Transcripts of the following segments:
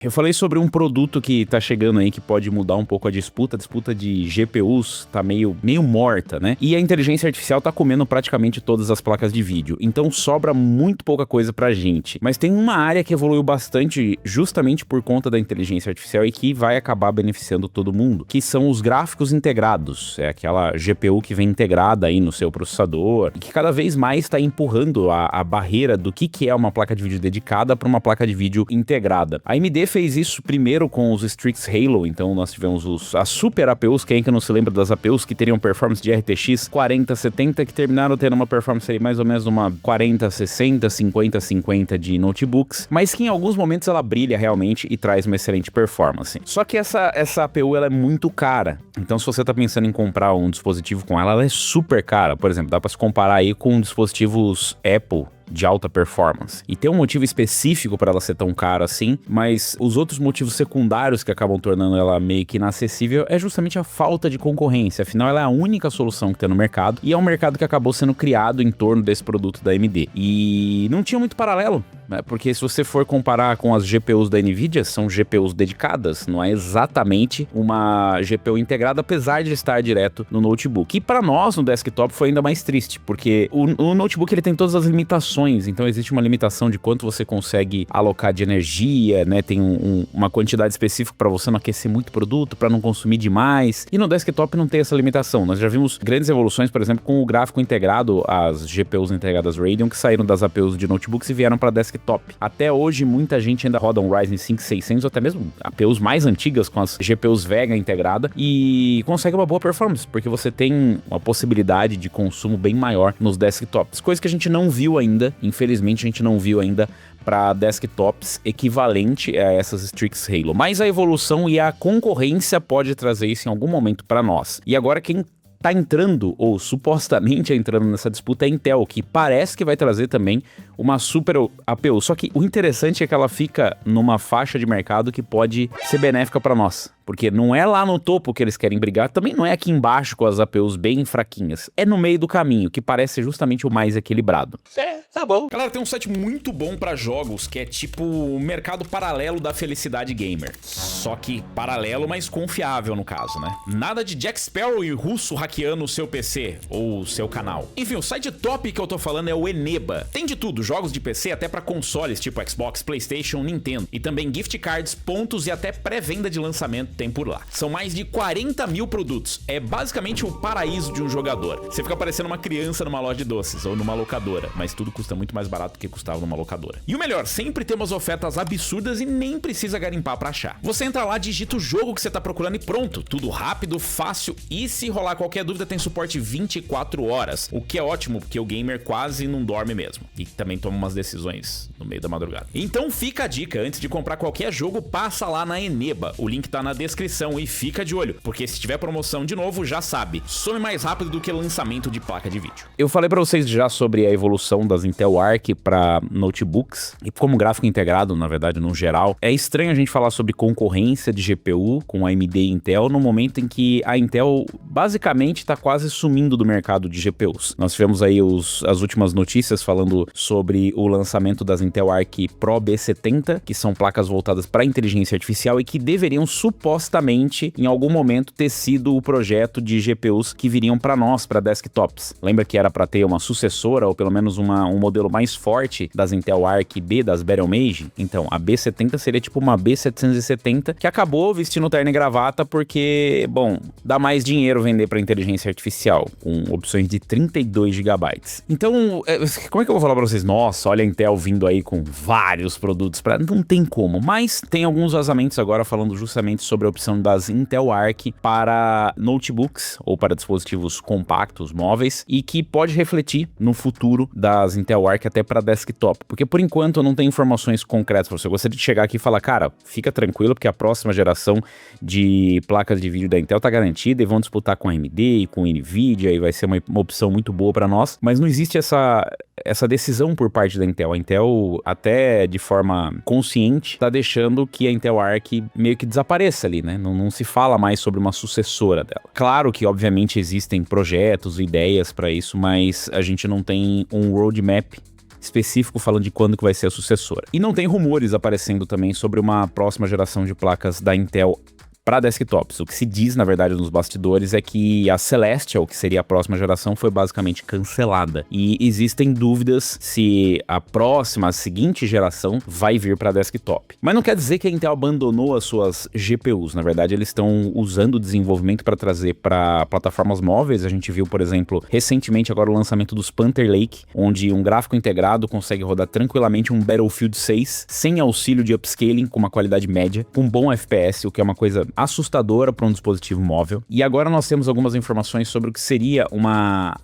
Eu falei sobre um produto que tá chegando aí que pode mudar um pouco a disputa. A disputa de GPUs tá meio morta, né? E a inteligência artificial tá comendo praticamente todas as placas de vídeo. Então sobra muito pouca coisa pra gente. Mas tem uma área que evoluiu bastante justamente por conta da inteligência artificial e que vai acabar beneficiando todo mundo, que são os gráficos integrados. É aquela GPU que vem integrada aí no seu processador e que cada vez mais tá empurrando a barreira do que é uma placa de vídeo dedicada para uma placa de vídeo integrada. A AMD fez isso primeiro com os Strix Halo, então nós tivemos as super APUs, quem que não se lembra das APUs que teriam performance de RTX 4070, que terminaram tendo uma performance aí mais ou menos uma 4060, 5050 de notebooks, mas que em alguns momentos ela brilha realmente e traz uma excelente performance. Só que essa APU ela é muito cara, então se você tá pensando em comprar um dispositivo com ela é super cara. Por exemplo, dá para se comparar aí com dispositivos Apple de alta performance. E tem um motivo específico para ela ser tão cara assim, mas os outros motivos secundários que acabam tornando ela meio que inacessível é justamente a falta de concorrência. Afinal, ela é a única solução que tem no mercado e é um mercado que acabou sendo criado em torno desse produto da AMD. E não tinha muito paralelo, né? Porque se você for comparar com as GPUs da NVIDIA, são GPUs dedicadas, não é exatamente uma GPU integrada, apesar de estar direto no notebook. E para nós, no desktop, foi ainda mais triste, porque o notebook ele tem todas as limitações. Então existe uma limitação de quanto você consegue alocar de energia, né? Tem uma quantidade específica para você não aquecer muito produto, para não consumir demais. E no desktop não tem essa limitação. Nós já vimos grandes evoluções, por exemplo, com o gráfico integrado, as GPUs integradas Radeon, que saíram das APUs de notebooks e vieram para desktop. Até hoje, muita gente ainda roda um Ryzen 5 600 ou até mesmo APUs mais antigas com as GPUs Vega integrada e consegue uma boa performance, porque você tem uma possibilidade de consumo bem maior nos desktops. Coisa que a gente não viu ainda. Infelizmente, a gente não viu ainda para desktops equivalente a essas Strix Halo. Mas a evolução e a concorrência pode trazer isso em algum momento para nós. E agora quem tá entrando, ou supostamente entrando nessa disputa é a Intel, que parece que vai trazer também uma super APU. Só que o interessante é que ela fica numa faixa de mercado que pode ser benéfica para nós. Porque não é lá no topo que eles querem brigar, também não é aqui embaixo com as APUs bem fraquinhas. É no meio do caminho, que parece ser justamente o mais equilibrado. Tá bom. Galera, tem um site muito bom pra jogos, que é tipo o mercado paralelo da felicidade gamer. Só que paralelo, mas confiável no caso, né? Nada de Jack Sparrow e russo hackeando o seu PC ou o seu canal. Enfim, o site top que eu tô falando é o Eneba. Tem de tudo, jogos de PC até pra consoles tipo Xbox, PlayStation, Nintendo. E também gift cards, pontos e até pré-venda de lançamento tem por lá. São mais de 40 mil produtos. É basicamente o paraíso de um jogador. Você fica parecendo uma criança numa loja de doces ou numa locadora, mas tudo custa muito mais barato do que custava numa locadora. E o melhor, sempre temos ofertas absurdas e nem precisa garimpar pra achar. Você entra lá, digita o jogo que você tá procurando e pronto. Tudo rápido, fácil e se rolar qualquer dúvida tem suporte 24 horas, o que é ótimo porque o gamer quase não dorme mesmo. E também toma umas decisões no meio da madrugada. Então fica a dica, antes de comprar qualquer jogo, passa lá na Eneba. O link tá na descrição e fica de olho, porque se tiver promoção de novo, já sabe, some mais rápido do que lançamento de placa de vídeo. Eu falei pra vocês já sobre a evolução das Intel Arc para notebooks e como gráfico integrado, na verdade, no geral. É estranho a gente falar sobre concorrência de GPU com a AMD e Intel no momento em que a Intel basicamente tá quase sumindo do mercado de GPUs. Nós tivemos aí as últimas notícias falando sobre o lançamento das Intel Arc Pro B70, que são placas voltadas para inteligência artificial e que deveriam supostamente, em algum momento, ter sido o projeto de GPUs que viriam para nós, para desktops. Lembra que era para ter uma sucessora, ou pelo menos um modelo mais forte das Intel Arc B, das Battlemage? Então, a B70 seria tipo uma B770, que acabou vestindo terno e gravata porque, bom, dá mais dinheiro vender para inteligência artificial, com opções de 32 GB. Então, como é que eu vou falar para vocês? Nossa, olha a Intel vindo aí com vários produtos para... Não tem como, mas tem alguns vazamentos agora falando justamente sobre a opção das Intel Arc para notebooks ou para dispositivos compactos, móveis, e que pode refletir no futuro das Intel Arc até para desktop, porque por enquanto eu não tenho informações concretas para você. Eu gostaria de chegar aqui e falar, cara, fica tranquilo, porque a próxima geração de placas de vídeo da Intel tá garantida e vão disputar com a AMD e com a Nvidia e vai ser uma opção muito boa para nós, mas não existe essa decisão por parte da Intel. A Intel, até de forma consciente, tá deixando que a Intel Arc meio que desapareça ali, né? Não se fala mais sobre uma sucessora dela. Claro que, obviamente, existem projetos, ideias para isso, mas a gente não tem um roadmap específico falando de quando que vai ser a sucessora. E não tem rumores aparecendo também sobre uma próxima geração de placas da Intel para desktops. O que se diz, na verdade, nos bastidores é que a Celestial, que seria a próxima geração, foi basicamente cancelada. E existem dúvidas se a seguinte geração vai vir para desktop. Mas não quer dizer que a Intel abandonou as suas GPUs. Na verdade, eles estão usando o desenvolvimento para trazer para plataformas móveis. A gente viu, por exemplo, recentemente agora o lançamento dos Panther Lake, onde um gráfico integrado consegue rodar tranquilamente um Battlefield 6 sem auxílio de upscaling, com uma qualidade média, com bom FPS, o que é uma coisa assustadora para um dispositivo móvel. E agora nós temos algumas informações sobre o que seria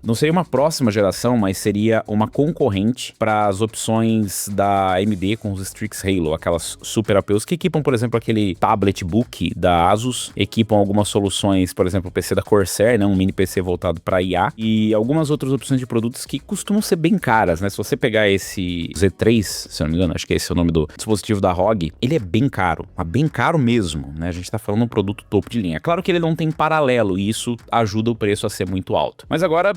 não seria uma próxima geração, mas seria uma concorrente para as opções da AMD com os Strix Halo, aquelas super APUs que equipam, por exemplo, aquele tablet book da Asus, equipam algumas soluções, por exemplo, o PC da Corsair, né, um mini PC voltado para IA, e algumas outras opções de produtos que costumam ser bem caras, né? Se você pegar esse Z3, se eu não me engano, acho que esse é o nome do dispositivo da ROG, ele é bem caro, mas bem caro mesmo, né? A gente tá falando um produto topo de linha. Claro que ele não tem paralelo e isso ajuda o preço a ser muito alto. Mas agora,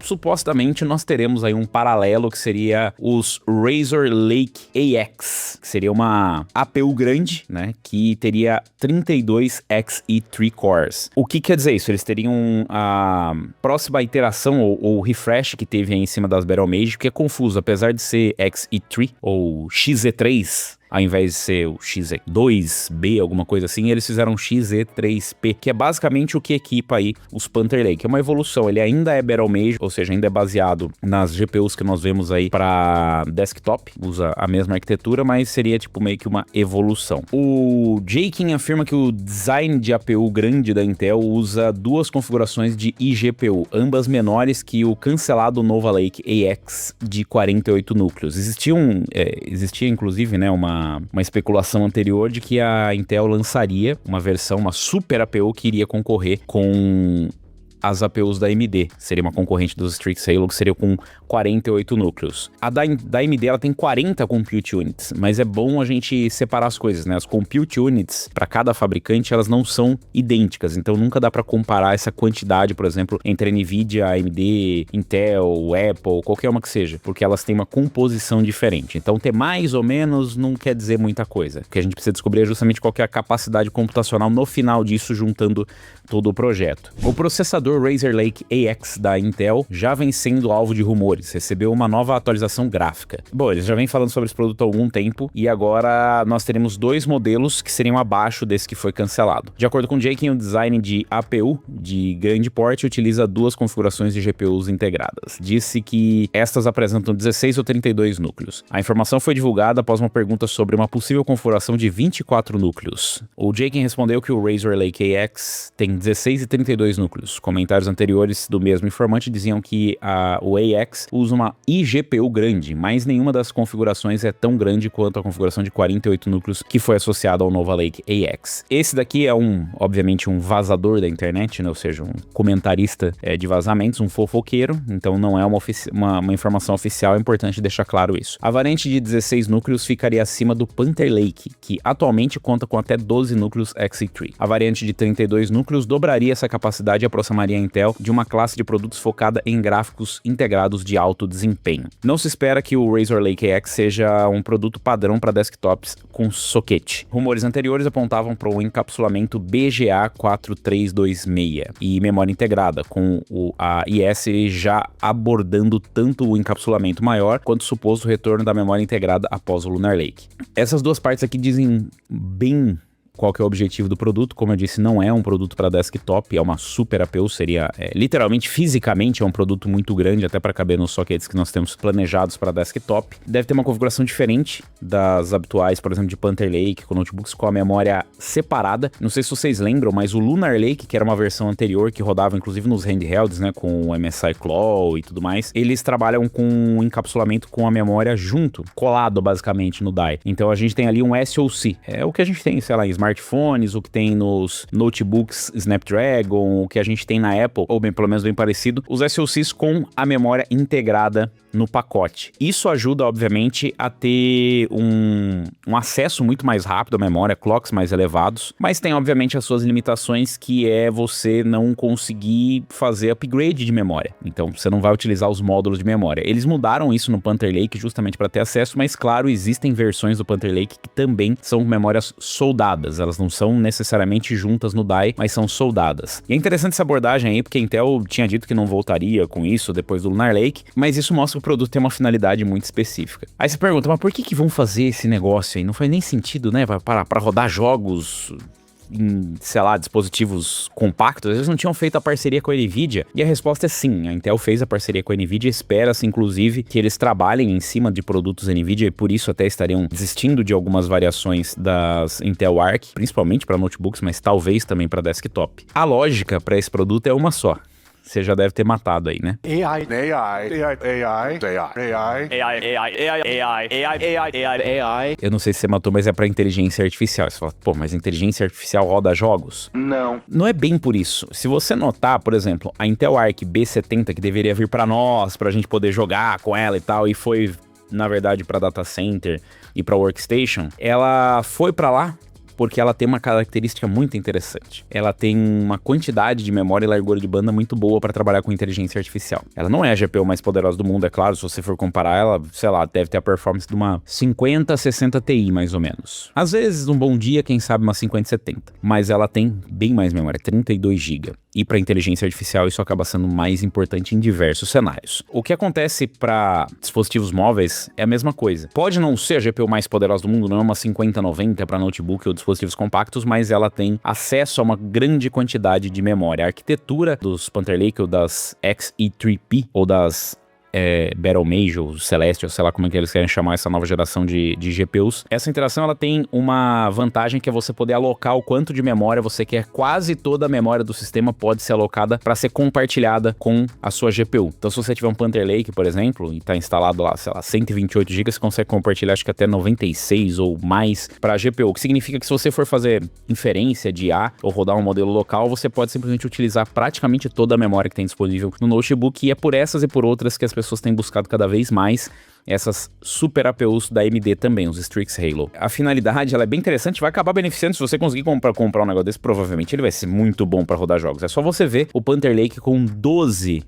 supostamente, nós teremos aí um paralelo que seria os Razer Lake AX, que seria uma APU grande, né, que teria 32Xe3 cores. O que quer dizer isso? Eles teriam a próxima iteração ou refresh que teve aí em cima das Battlemage, que é confuso, apesar de ser Xe3 ou XE3, ao invés de ser o XE2B, alguma coisa assim, eles fizeram XE3P, que é basicamente o que equipa aí os Panther Lake. É uma evolução, ele ainda é Battlemage, ou seja, ainda é baseado nas GPUs que nós vemos aí para desktop, usa a mesma arquitetura, mas seria tipo meio que uma evolução. O Jakin afirma que o design de APU grande da Intel usa duas configurações de iGPU, ambas menores que o cancelado Nova Lake AX de 48 núcleos. Existia inclusive, né, uma especulação anterior de que a Intel lançaria uma versão, uma super APU que iria concorrer com as APUs da AMD. Seria uma concorrente dos Strix Halo, que seria com 48 núcleos. A da AMD, ela tem 40 Compute Units, mas é bom a gente separar as coisas, né? As Compute Units, para cada fabricante, elas não são idênticas, então nunca dá para comparar essa quantidade, por exemplo, entre NVIDIA, AMD, Intel, Apple, qualquer uma que seja, porque elas têm uma composição diferente. Então ter mais ou menos não quer dizer muita coisa. O que a gente precisa descobrir é justamente qual que é a capacidade computacional no final disso, juntando todo o projeto. O processador Razer Lake AX da Intel já vem sendo alvo de rumores, recebeu uma nova atualização gráfica. Bom, eles já vêm falando sobre esse produto há algum tempo e agora nós teremos dois modelos que seriam abaixo desse que foi cancelado. De acordo com Jakin, o design de APU de grande porte utiliza duas configurações de GPUs integradas. Disse que estas apresentam 16 ou 32 núcleos. A informação foi divulgada após uma pergunta sobre uma possível configuração de 24 núcleos. O Jakin respondeu que o Razer Lake AX tem 16 e 32 núcleos. Comentários anteriores do mesmo informante diziam que o AX usa uma iGPU grande, mas nenhuma das configurações é tão grande quanto a configuração de 48 núcleos que foi associada ao Nova Lake AX. Esse daqui é obviamente um vazador da internet, né? Ou seja, um comentarista de vazamentos, um fofoqueiro, então não é uma informação oficial, é importante deixar claro isso. A variante de 16 núcleos ficaria acima do Panther Lake, que atualmente conta com até 12 núcleos Xe3. A variante de 32 núcleos dobraria essa capacidade e aproximaria a Intel de uma classe de produtos focada em gráficos integrados de alto desempenho. Não se espera que o Razer Lake AX seja um produto padrão para desktops com soquete. Rumores anteriores apontavam para o encapsulamento BGA 4326 e memória integrada, com a IS já abordando tanto o encapsulamento maior quanto o suposto retorno da memória integrada após o Lunar Lake. Essas duas partes aqui dizem bem qual que é o objetivo do produto. Como eu disse, não é um produto para desktop, é uma super APU, seria literalmente, fisicamente, é um produto muito grande, até para caber nos sockets que nós temos planejados para desktop. Deve ter uma configuração diferente das habituais, por exemplo, de Panther Lake, com notebooks com a memória separada. Não sei se vocês lembram, mas o Lunar Lake, que era uma versão anterior, que rodava inclusive nos handhelds, né, com o MSI Claw e tudo mais, eles trabalham com um encapsulamento com a memória junto, colado basicamente no die. Então a gente tem ali um SoC, é o que a gente tem, sei lá, em smartphones, o que tem nos notebooks Snapdragon, o que a gente tem na Apple, ou bem, pelo menos bem parecido, os SoCs com a memória integrada no pacote. Isso ajuda, obviamente, a ter um acesso muito mais rápido à memória, clocks mais elevados, mas tem, obviamente, as suas limitações, que é você não conseguir fazer upgrade de memória. Então, você não vai utilizar os módulos de memória. Eles mudaram isso no Panther Lake justamente para ter acesso, mas, claro, existem versões do Panther Lake que também são memórias soldadas. Elas não são necessariamente juntas no die, mas são soldadas. E é interessante essa abordagem aí, porque a Intel tinha dito que não voltaria com isso depois do Lunar Lake, mas isso mostra que o produto tem uma finalidade muito específica. Aí você pergunta, mas por que vão fazer esse negócio aí? Não faz nem sentido, né? Para rodar jogos em, sei lá, dispositivos compactos. Eles não tinham feito a parceria com a NVIDIA. E a resposta é sim, a Intel fez a parceria com a NVIDIA, espera-se inclusive que eles trabalhem em cima de produtos NVIDIA e por isso até estariam desistindo de algumas variações das Intel Arc, principalmente para notebooks, mas talvez também para desktop. A lógica para esse produto é uma só. Você já deve ter matado aí, né? AI. Eu não sei se você matou, mas é pra inteligência artificial. Você fala, pô, mas inteligência artificial roda jogos? Não. Não é bem por isso. Se você notar, por exemplo, a Intel Arc B70, que deveria vir pra nós, pra gente poder jogar com ela e tal, e foi, na verdade, pra data center e pra workstation, ela foi pra lá porque ela tem uma característica muito interessante. Ela tem uma quantidade de memória e largura de banda muito boa para trabalhar com inteligência artificial. Ela não é a GPU mais poderosa do mundo, é claro, se você for comparar ela, sei lá, deve ter a performance de uma 5060 Ti, mais ou menos. Às vezes, num bom dia, quem sabe uma 5070. Mas ela tem bem mais memória, 32 GB. E para inteligência artificial isso acaba sendo mais importante em diversos cenários. O que acontece para dispositivos móveis é a mesma coisa. Pode não ser a GPU mais poderosa do mundo, não é uma 5090 para notebook ou dispositivos compactos, mas ela tem acesso a uma grande quantidade de memória. A arquitetura dos Panther Lake ou das Xe3P ou das Battle Mage ou Celestial, sei lá como é que eles querem chamar essa nova geração de GPUs. Essa interação ela tem uma vantagem que é você poder alocar o quanto de memória você quer. Quase toda a memória do sistema pode ser alocada para ser compartilhada com a sua GPU. Então se você tiver um Panther Lake, por exemplo, e está instalado lá, sei lá, 128 GB, você consegue compartilhar acho que até 96 ou mais para a GPU, o que significa que se você for fazer inferência de IA ou rodar um modelo local, você pode simplesmente utilizar praticamente toda a memória que tem disponível no notebook, e é por essas e por outras que as pessoas têm buscado cada vez mais essas super APUs da AMD também, os Strix Halo. A finalidade, ela é bem interessante, vai acabar beneficiando se você conseguir comprar um negócio desse, provavelmente ele vai ser muito bom para rodar jogos. É só você ver o Panther Lake com 12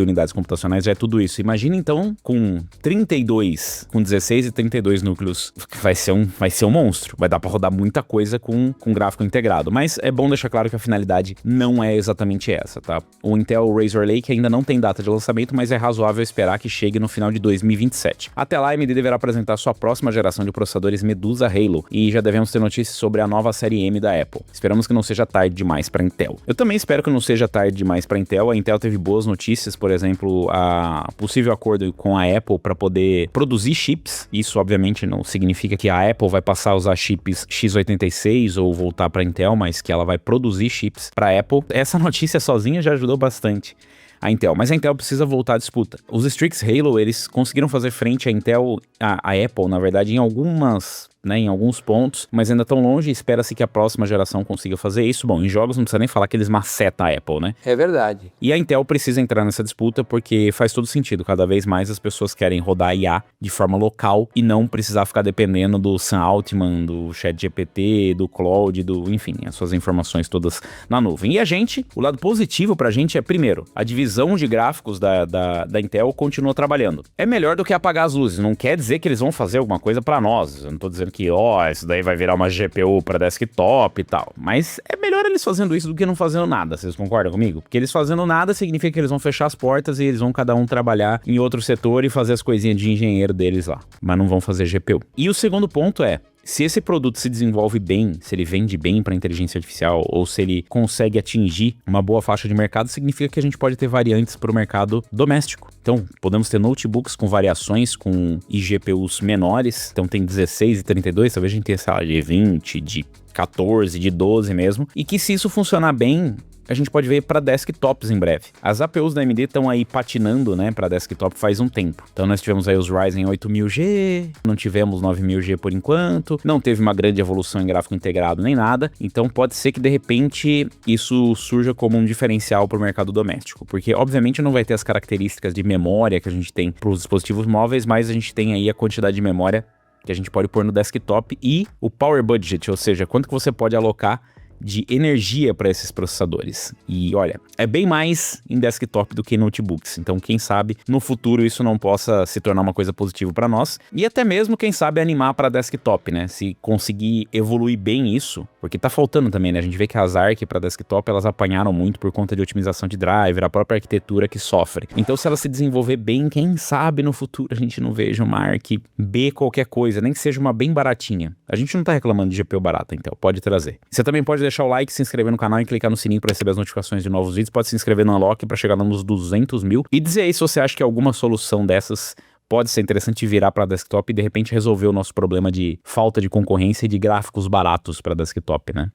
unidades computacionais, já é tudo isso. Imagina então com 32, com 16 e 32 núcleos, vai ser um monstro. Vai dar para rodar muita coisa com gráfico integrado, mas é bom deixar claro que a finalidade não é exatamente essa, tá? O Intel Razor Lake ainda não tem data de lançamento, mas é razoável esperar que chegue no final de 2027. Até lá, a AMD deverá apresentar sua próxima geração de processadores Medusa Halo, e já devemos ter notícias sobre a nova série M da Apple. Esperamos que não seja tarde demais para Intel. Eu também espero que não seja tarde demais para Intel. A Intel teve boas notícias, por exemplo, a possível acordo com a Apple para poder produzir chips. Isso, obviamente, não significa que a Apple vai passar a usar chips x86 ou voltar para Intel, mas que ela vai produzir chips para a Apple. Essa notícia sozinha já ajudou bastante a Intel, mas a Intel precisa voltar à disputa. Os Strix Halo, eles conseguiram fazer frente à Intel, a Apple, na verdade, em alguns pontos, mas ainda tão longe. Espera-se que a próxima geração consiga fazer isso. Bom, em jogos não precisa nem falar que eles macetam a Apple, né? É verdade. E a Intel precisa entrar nessa disputa porque faz todo sentido. Cada vez mais as pessoas querem rodar IA de forma local e não precisar ficar dependendo do Sam Altman, do ChatGPT, do Claude, enfim, as suas informações todas na nuvem. E a gente, o lado positivo pra gente é, primeiro, a divisão de gráficos da Intel continua trabalhando. É melhor do que apagar as luzes. Não quer dizer que eles vão fazer alguma coisa pra nós. Eu não tô dizendo que, isso daí vai virar uma GPU para desktop e tal. Mas é melhor eles fazendo isso do que não fazendo nada, vocês concordam comigo? Porque eles fazendo nada significa que eles vão fechar as portas e eles vão cada um trabalhar em outro setor e fazer as coisinhas de engenheiro deles lá. Mas não vão fazer GPU. E o segundo ponto é, se esse produto se desenvolve bem, se ele vende bem para inteligência artificial ou se ele consegue atingir uma boa faixa de mercado, significa que a gente pode ter variantes para o mercado doméstico. Então, podemos ter notebooks com variações, com iGPUs menores. Então, tem 16 e 32, talvez a gente tenha, sei lá, de 20, de 14, de 12 mesmo. E que se isso funcionar bem, a gente pode ver para desktops em breve. As APUs da AMD estão aí patinando, né, para desktop faz um tempo. Então nós tivemos aí os Ryzen 8000G, não tivemos 9000G por enquanto, não teve uma grande evolução em gráfico integrado nem nada, então pode ser que de repente isso surja como um diferencial para o mercado doméstico, porque obviamente não vai ter as características de memória que a gente tem para os dispositivos móveis, mas a gente tem aí a quantidade de memória que a gente pode pôr no desktop e o power budget, ou seja, quanto que você pode alocar de energia para esses processadores. E olha, é bem mais em desktop do que em notebooks. Então, quem sabe no futuro isso não possa se tornar uma coisa positiva para nós e até mesmo, quem sabe, animar para desktop, né? Se conseguir evoluir bem isso, porque tá faltando também, né? A gente vê que as ARC para desktop elas apanharam muito por conta de otimização de driver, a própria arquitetura que sofre. Então, se ela se desenvolver bem, quem sabe no futuro a gente não veja uma ARC B qualquer coisa, nem que seja uma bem baratinha. A gente não tá reclamando de GPU barata, então pode trazer. Você também pode deixar o like, se inscrever no canal e clicar no sininho para receber as notificações de novos vídeos. Pode se inscrever no Unlock para chegar nos 200 mil e dizer aí se você acha que alguma solução dessas pode ser interessante virar para desktop e de repente resolver o nosso problema de falta de concorrência e de gráficos baratos para desktop, né?